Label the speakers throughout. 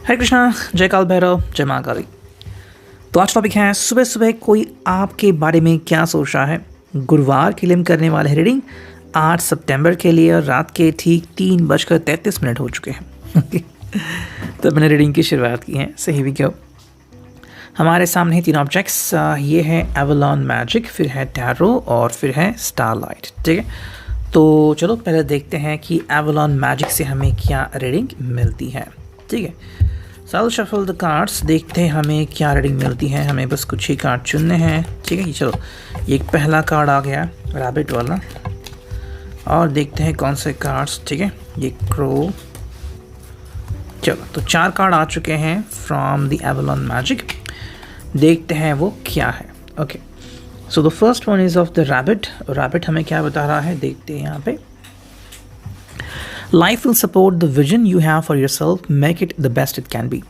Speaker 1: हरे कृष्णा, जय काल भैरव, जय माँ काली। तो आज टॉपिक है सुबह सुबह कोई आपके बारे में क्या सोच रहा है। गुरुवार के लिए हम करने वाले हैं रीडिंग 8 सितंबर के लिए और रात के ठीक 3:33 हो चुके हैं। तो मैंने रीडिंग की शुरुआत की है। सही भी क्यों, हमारे सामने तीन ऑब्जेक्ट्स, ये है एवलॉन मैजिक, फिर है टैरो और फिर है स्टारलाइट। ठीक है, तो चलो पहले देखते हैं कि एवलॉन मैजिक से हमें क्या रीडिंग मिलती है। ठीक है, सो शफल द कार्ड्स, देखते हैं हमें क्या रीडिंग मिलती है। हमें बस कुछ ही कार्ड चुनने हैं। ठीक है, चलो ये एक पहला कार्ड आ गया रैबिट वाला, और देखते हैं कौन से कार्ड्स। ठीक है, ये क्रो। चलो तो 4 कार्ड आ चुके हैं फ्रॉम द एवलॉन मैजिक, देखते हैं वो क्या है। Okay, so the first one is of the rabbit. Rabbit हमें क्या बता रहा है, देखते हैं यहाँ पे। Life will support the vision you have for yourself, make it the best it can be.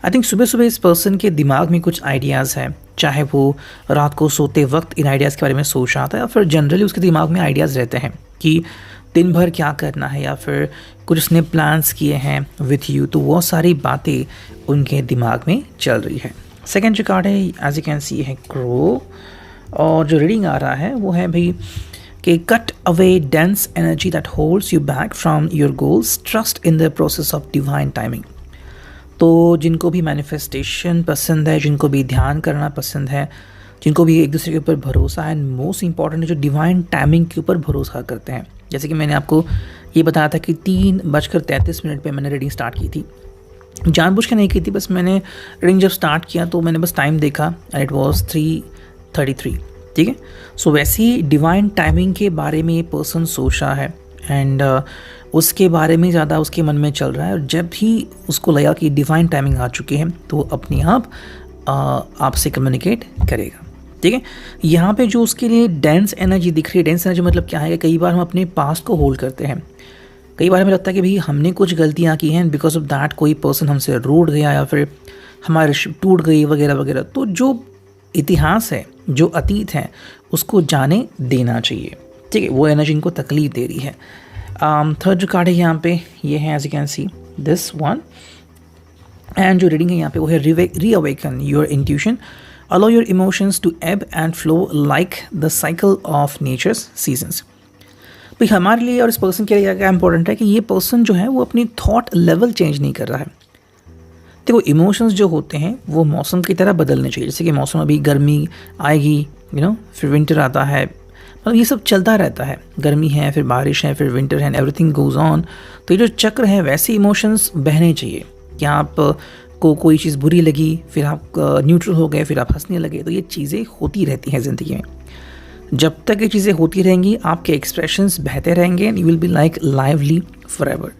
Speaker 1: I think सुबह सुबह इस पर्सन के दिमाग में कुछ आइडियाज़ हैं, चाहे वो रात को सोते वक्त इन आइडियाज़ के बारे में सोच रहा था या फिर जनरली उसके दिमाग में आइडियाज़ रहते हैं कि दिन भर क्या करना है, या फिर कुछ उसने प्लान्स किए हैं विथ यू, तो वो सारी बातें उनके दिमाग में चल रही है। सेकेंड जो कार्ड है एज यू कैन सी है क्रो, और जो रीडिंग आ रहा है वो है भाई कि cut away dense energy that holds you back from your goals, trust in the process of divine timing. तो जिनको भी मैनिफेस्टेशन पसंद है, जिनको भी ध्यान करना पसंद है, जिनको भी एक दूसरे के ऊपर भरोसा है, मोस्ट इंपॉर्टेंट है जो डिवाइन टाइमिंग के ऊपर भरोसा करते हैं। जैसे कि मैंने आपको ये बताया था कि 3:33 पे मैंने रीडिंग स्टार्ट की थी, जानबूझ के नहीं की थी, बस मैंने रीडिंग जब स्टार्ट किया तो मैंने बस टाइम देखा एंड इट वाज 3:33। ठीक है, सो वैसे ही डिवाइन टाइमिंग के बारे में ये पर्सन सोच रहा है एंड उसके बारे में ज़्यादा उसके मन में चल रहा है, और जब भी उसको लगा कि डिवाइन टाइमिंग आ चुकी है तो वो अपने आप आपसे कम्युनिकेट करेगा। ठीक है, यहाँ पे जो उसके लिए डेंस एनर्जी दिख रही है, डेंस एनर्जी मतलब क्या है कि कई बार हम अपने पास्ट को होल्ड करते हैं। कई बार हमें लगता है कि भाई हमने कुछ गलतियाँ की हैं, बिकॉज ऑफ दैट कोई पर्सन हमसे रूठ गया या फिर हमारी रिश्ते टूट गई वगैरह वगैरह। तो जो इतिहास है, जो अतीत है, उसको जाने देना चाहिए। ठीक है, वो एनर्जी इनको तकलीफ दे रही है। थर्ड जो कार्ड है यहाँ पे ये है as you can see this one, and जो रीडिंग है यहाँ पे वो है reawaken your intuition, allow your emotions to ebb and flow like the cycle of nature's seasons. भाई हमारे लिए और इस पर्सन के लिए क्या इंपॉर्टेंट है कि ये पर्सन जो है वो अपनी थॉट लेवल चेंज नहीं कर रहा है। देखो इमोशंस जो होते हैं वो मौसम की तरह बदलने चाहिए। जैसे कि मौसम अभी गर्मी आएगी, फिर विंटर आता है, मतलब ये सब चलता रहता है। गर्मी है, फिर बारिश है, फिर विंटर है, एवरीथिंग गोज ऑन। तो ये जो चक्र है वैसे इमोशंस बहने चाहिए कि आप को कोई चीज़ बुरी लगी, फिर आप न्यूट्रल हो गए, फिर आप हंसने लगे। तो ये चीज़ें होती रहती हैं ज़िंदगी में। जब तक ये चीज़ें होती रहेंगी आपके एक्सप्रेशंस बहते रहेंगे and you will be like lively forever.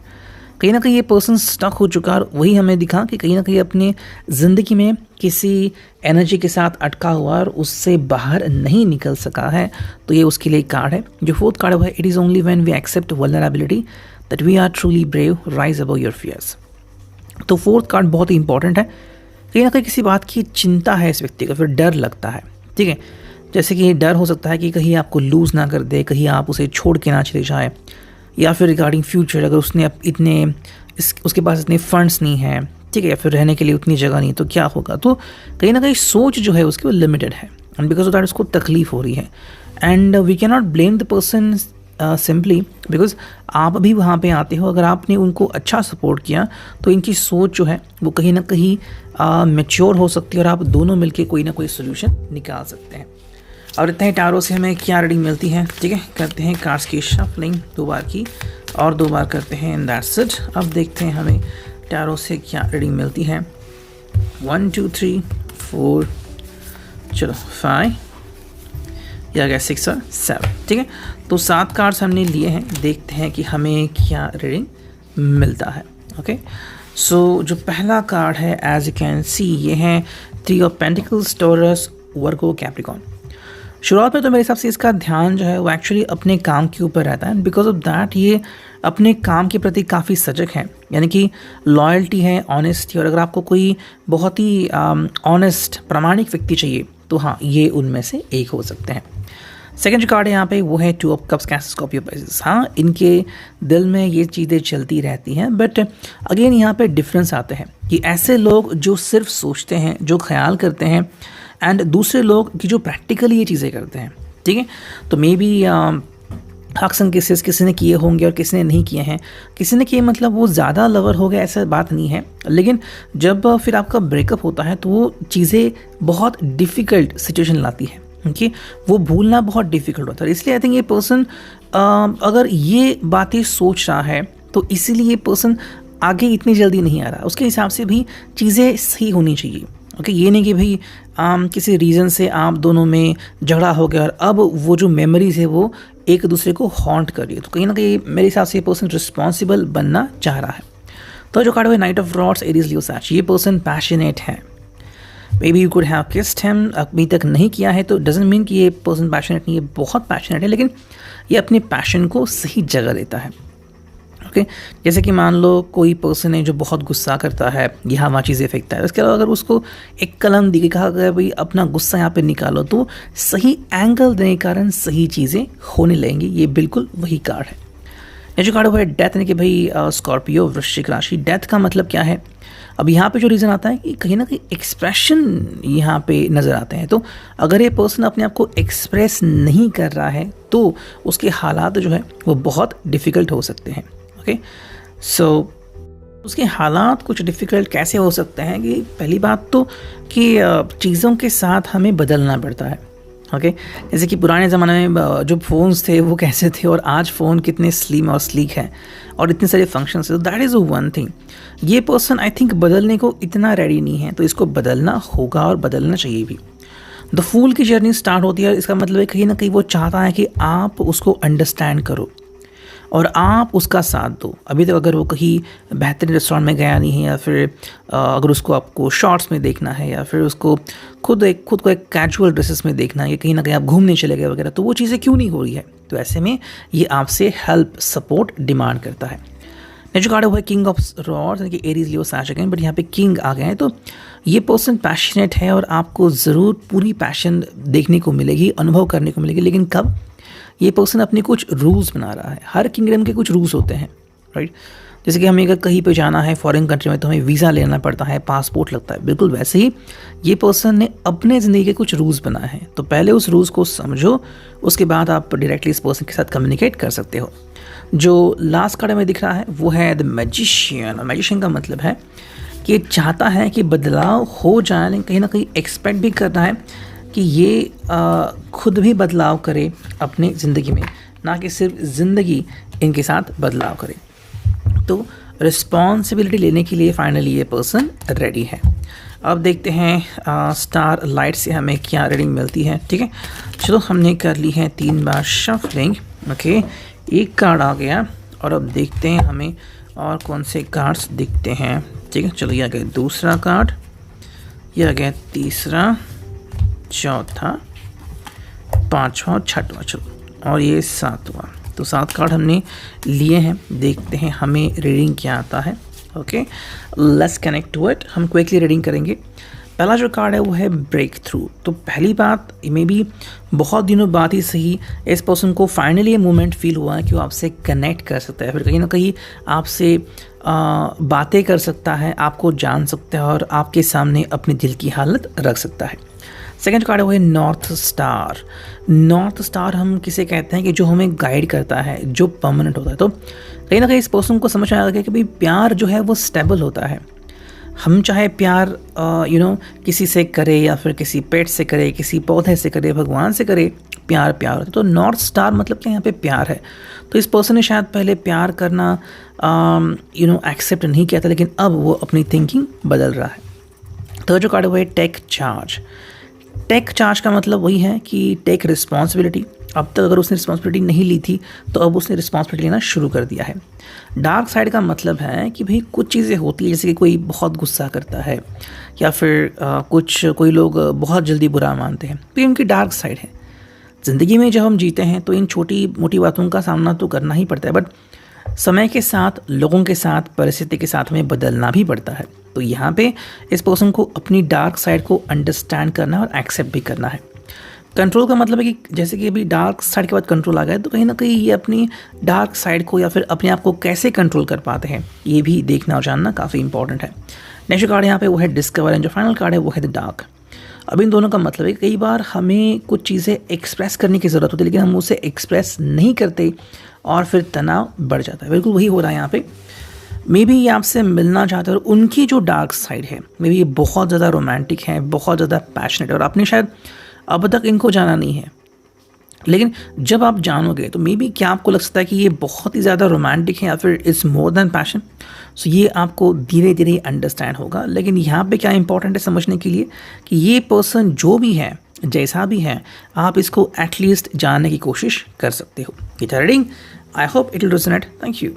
Speaker 1: कहीं ना कहीं ये पर्सन स्टक हो चुका, और वही हमें दिखा कि कहीं ना कहीं अपने ज़िंदगी में किसी एनर्जी के साथ अटका हुआ और उससे बाहर नहीं निकल सका है। तो ये उसके लिए कार्ड है। जो फोर्थ कार्ड है वो है it is only when we accept vulnerability that we are truly brave, rise above your fears. तो फोर्थ कार्ड बहुत ही इंपॉर्टेंट है। कहीं ना कहीं किसी बात की चिंता है इस व्यक्ति को, फिर डर लगता है। ठीक है, जैसे कि डर हो सकता है कि कहीं आपको लूज़ ना कर दे, कहीं आप उसे छोड़ के ना चले जाए, या फिर रिगार्डिंग फ्यूचर अगर उसने उसके पास इतने फंड्स नहीं हैं, ठीक है, या फिर रहने के लिए उतनी जगह नहीं, तो क्या होगा। तो कहीं ना कहीं सोच जो है उसकी वो लिमिटेड है एंड बिकॉज ऑफ दैट उसको तकलीफ हो रही है। And we can not blame the person simply because आप भी वहाँ पे आते हो। अगर आपने उनको अच्छा सपोर्ट किया तो इनकी सोच जो है वो कहीं ना कहीं मैच्योर हो सकती है और आप दोनों मिलके कोई ना कोई सोल्यूशन निकाल सकते हैं। और इतना ही टारो से हमें क्या रीडिंग मिलती है। ठीक है, करते हैं कार्ड्स की शफलिंग 2 बार की और 2 बार करते हैं एंड दैट्स इट। अब देखते हैं हमें टारो से क्या रीडिंग मिलती है। 1 2 3 4, चलो 5, या गया 6 और 7। ठीक है, तो 7 कार्ड्स हमने लिए हैं, देखते हैं कि हमें क्या रीडिंग मिलता है। ओके, सो जो पहला कार्ड है एज यू कैन सी ये है 3 of pentacles, taurus, Virgo, Capricorn. शुरुआत में तो मेरे हिसाब से इसका ध्यान जो है वो एक्चुअली अपने काम के ऊपर रहता है, बिकॉज ऑफ दैट ये अपने काम के प्रति काफ़ी सजग है, यानी कि लॉयल्टी है, ऑनेस्टी। और अगर आपको कोई बहुत ही ऑनेस्ट प्रामाणिक व्यक्ति चाहिए तो हाँ ये उनमें से एक हो सकते हैं। सेकंड जो कार्ड है यहाँ पे वो है 2 of cups, cancer, Scorpio, Pisces. हाँ, इनके दिल में ये चीज़ें चलती रहती हैं, बट अगेन यहाँ पे डिफरेंस आते हैं कि ऐसे लोग जो सिर्फ सोचते हैं, जो ख्याल करते हैं, एंड दूसरे लोग कि जो प्रैक्टिकली ये चीज़ें करते हैं। ठीक है, तो मे बी अक्सर केसेस किसी ने किए होंगे और किसी ने नहीं किए हैं। किसी ने किए मतलब वो ज़्यादा लवर हो गया, ऐसा बात नहीं है, लेकिन जब फिर आपका ब्रेकअप होता है तो वो चीज़ें बहुत डिफ़िकल्ट सिचुएशन लाती है, ओके, वो भूलना बहुत डिफ़िकल्ट होता है। इसलिए आई थिंक ये पर्सन अगर ये बातें सोच रहा है तो इसीलिए ये पर्सन आगे इतनी जल्दी नहीं आ रहा। उसके हिसाब से भी चीज़ें सही होनी चाहिए, ओके। ये नहीं कि भाई किसी रीज़न से आप दोनों में झगड़ा हो गया और अब वो जो मेमोरीज है वो एक दूसरे को हॉन्ट कर रही है, तो कहीं ना कहीं मेरे हिसाब से ये पर्सन रिस्पॉन्सिबल बनना चाह रहा है। तो जो कार्ड है night of rods, Aries, Leo, Sachs, ये पर्सन पैशनेट है। May be you could have kissed him, अभी तक नहीं किया है तो डजंट मीन कि ये पर्सन पैशनेट नहीं है, बहुत पैशनेट है, लेकिन ये अपने पैशन को सही जगह देता है, ओके। जैसे कि मान लो कोई पर्सन है जो बहुत गुस्सा करता है, यहाँ वहाँ चीज़ें फेंकता है, उसके अलावा अगर उसको एक कलम दी गई, कहा गया भाई अपना गुस्सा यहाँ पे निकालो, तो सही एंगल देने के कारण सही चीज़ें होने लगेंगी। ये बिल्कुल वही कार्ड है। ये जो कार्ड हुआ है डेथ, यानी कि भाई स्कॉर्पियो, वृश्चिक राशि। डेथ का मतलब क्या है? अब यहाँ पे जो रीज़न आता है कि कहीं ना कहीं एक्सप्रेशन यहाँ पे नज़र आते हैं, तो अगर ये पर्सन अपने आप को एक्सप्रेस नहीं कर रहा है तो उसके हालात जो है वो बहुत डिफ़िकल्ट हो सकते हैं, ओके। सो उसके हालात कुछ डिफ़िकल्ट कैसे हो सकते हैं कि पहली बात तो कि चीज़ों के साथ हमें बदलना पड़ता है, ओके। जैसे कि पुराने ज़माने में जो फ़ोन्स थे वो कैसे थे और आज फ़ोन कितने स्लिम और स्लीक हैं और इतने सारे फंक्शंस है, तो दैट इज़ वन थिंग। ये पर्सन आई थिंक बदलने को इतना रेडी नहीं है, तो इसको बदलना होगा और बदलना चाहिए भी। द फूल की जर्नी स्टार्ट होती है, इसका मतलब है कहीं ना कहीं वो चाहता है कि आप उसको अंडरस्टैंड करो और आप उसका साथ दो। अभी तक अगर वो कहीं बेहतरीन रेस्टोरेंट में गया नहीं है, या फिर अगर उसको आपको शॉर्ट्स में देखना है, या फिर उसको खुद को एक कैजुअल ड्रेसेस में देखना है, या कहीं ना कहीं आप घूमने चले गए वगैरह, तो वो चीज़ें क्यों नहीं हो रही है? तो ऐसे में ये आपसे हेल्प, सपोर्ट डिमांड करता है। नेक्स्ट कार्ड हुआ है किंग ऑफ रॉड्स, यानी कि Aries, Leo, Sachs again, but यहाँ पे किंग आ गए हैं, तो ये पर्सन पैशनेट है और आपको ज़रूर पूरी पैशन देखने को मिलेगी, अनुभव करने को मिलेगी। लेकिन कब? ये पर्सन अपने कुछ रूल्स बना रहा है। हर किंगडम के कुछ रूल्स होते हैं, राइट। जैसे कि हमें अगर कहीं पे जाना है फॉरेन कंट्री में तो हमें वीज़ा लेना पड़ता है, पासपोर्ट लगता है, बिल्कुल वैसे ही ये पर्सन ने अपने ज़िंदगी के कुछ रूल्स बनाए हैं। तो पहले उस रूल्स को समझो, उसके बाद आप डायरेक्टली इस पर्सन के साथ कम्युनिकेट कर सकते हो। जो लास्ट कार्ड में दिख रहा है वो है द मैजिशियन। और मैजिशियन का मतलब है कि चाहता है कि बदलाव हो जाए, लेकिन कहीं ना कहीं एक्सपेक्ट भी करना है कि ये खुद भी बदलाव करे अपनी ज़िंदगी में, ना कि सिर्फ ज़िंदगी इनके साथ बदलाव करे। तो रिस्पॉन्सिबिलिटी लेने के लिए फाइनली ये पर्सन रेडी है। अब देखते हैं स्टार लाइट से हमें क्या रीडिंग मिलती है, ठीक है। चलो, हमने कर ली है 3 बार शफलिंग, ओके। एक कार्ड आ गया और अब देखते हैं हमें और कौन से कार्ड्स दिखते हैं, ठीक है। चलो, ये आ गया दूसरा कार्ड, ये आ गया तीसरा, चौथा, पाँचवा, छठवां, चलो, और ये 7वां। तो 7 कार्ड हमने लिए हैं। देखते हैं हमें रीडिंग क्या आता है, okay. Let's connect to it. हम क्विकली रीडिंग करेंगे। पहला जो कार्ड है वो है ब्रेक थ्रू। तो पहली बात, मे बी बहुत दिनों बाद ही सही इस पर्सन को फाइनली ये मोमेंट फील हुआ है कि वो आपसे कनेक्ट कर सकता है, फिर कहीं ना कहीं आपसे बातें कर सकता है, आपको जान सकता है और आपके सामने अपने दिल की हालत रख सकता है। सेकेंड कार्ड है वो है नॉर्थ स्टार। नॉर्थ स्टार हम किसे कहते हैं कि जो हमें गाइड करता है, जो परमानेंट होता है। तो कहीं ना कहीं इस पर्सन को समझ में आ गया कि भाई प्यार जो है वो स्टेबल होता है। हम चाहे प्यार किसी से करे या फिर किसी पेट से करे, किसी पौधे से करे, भगवान से करे, प्यार प्यार होता है। तो नॉर्थ स्टार मतलब कि यहाँ पे प्यार है। तो इस पर्सन ने शायद पहले प्यार करना एक्सेप्ट नहीं किया था, लेकिन अब वो अपनी थिंकिंग बदल रहा है। तो जो कार्ड हुआ है टेक चार्ज। टेक चार्ज का मतलब वही है कि टेक रिस्पॉन्सिबिलिटी। अब तक अगर उसने रिस्पॉन्सिबिलिटी नहीं ली थी तो अब उसने रिस्पॉन्सिबिलिटी लेना शुरू कर दिया है। डार्क साइड का मतलब है कि भाई कुछ चीज़ें होती है, जैसे कि कोई बहुत गुस्सा करता है या फिर कोई लोग बहुत जल्दी बुरा मानते हैं, तो ये उनकी डार्क साइड है। ज़िंदगी में जब हम जीते हैं तो इन छोटी मोटी बातों का सामना तो करना ही पड़ता है, बट समय के साथ, लोगों के साथ, परिस्थिति के साथ में बदलना भी पड़ता है। तो यहाँ पे इस पर्सन को अपनी डार्क साइड को अंडरस्टैंड करना है और एक्सेप्ट भी करना है। कंट्रोल का मतलब है कि जैसे कि अभी डार्क साइड के बाद कंट्रोल आ गया है, तो कहीं ना कहीं ये अपनी डार्क साइड को या फिर अपने आप को कैसे कंट्रोल कर पाते हैं, ये भी देखना और जानना काफ़ी इंपॉर्टेंट है। नेक्स्ट कार्ड यहाँ पे वो है डिस्कवर, एंड जो फाइनल कार्ड है वो है द डार्क। अब इन दोनों का मतलब है कई बार हमें कुछ चीज़ें एक्सप्रेस करने की ज़रूरत होती है, लेकिन हम उसे एक्सप्रेस नहीं करते और फिर तनाव बढ़ जाता है। बिल्कुल वही हो रहा है यहाँ पे। मे बी ये आपसे मिलना चाहते हैं और उनकी जो डार्क साइड है, मे बी ये बहुत ज़्यादा रोमांटिक है, बहुत ज़्यादा पैशनेट है और आपने शायद अब तक इनको जाना नहीं है। लेकिन जब आप जानोगे तो मे बी क्या आपको लग सकता है कि ये बहुत ही ज़्यादा रोमांटिक है या फिर इट्स मोर देन पैशन। सो ये आपको धीरे धीरे अंडरस्टैंड होगा। लेकिन यहाँ पे क्या इंपॉर्टेंट है समझने के लिए कि ये पर्सन जो भी है, जैसा भी है, आप इसको एटलीस्ट जानने की कोशिश कर सकते हो। ये reading I hope it will resonate. Thank you.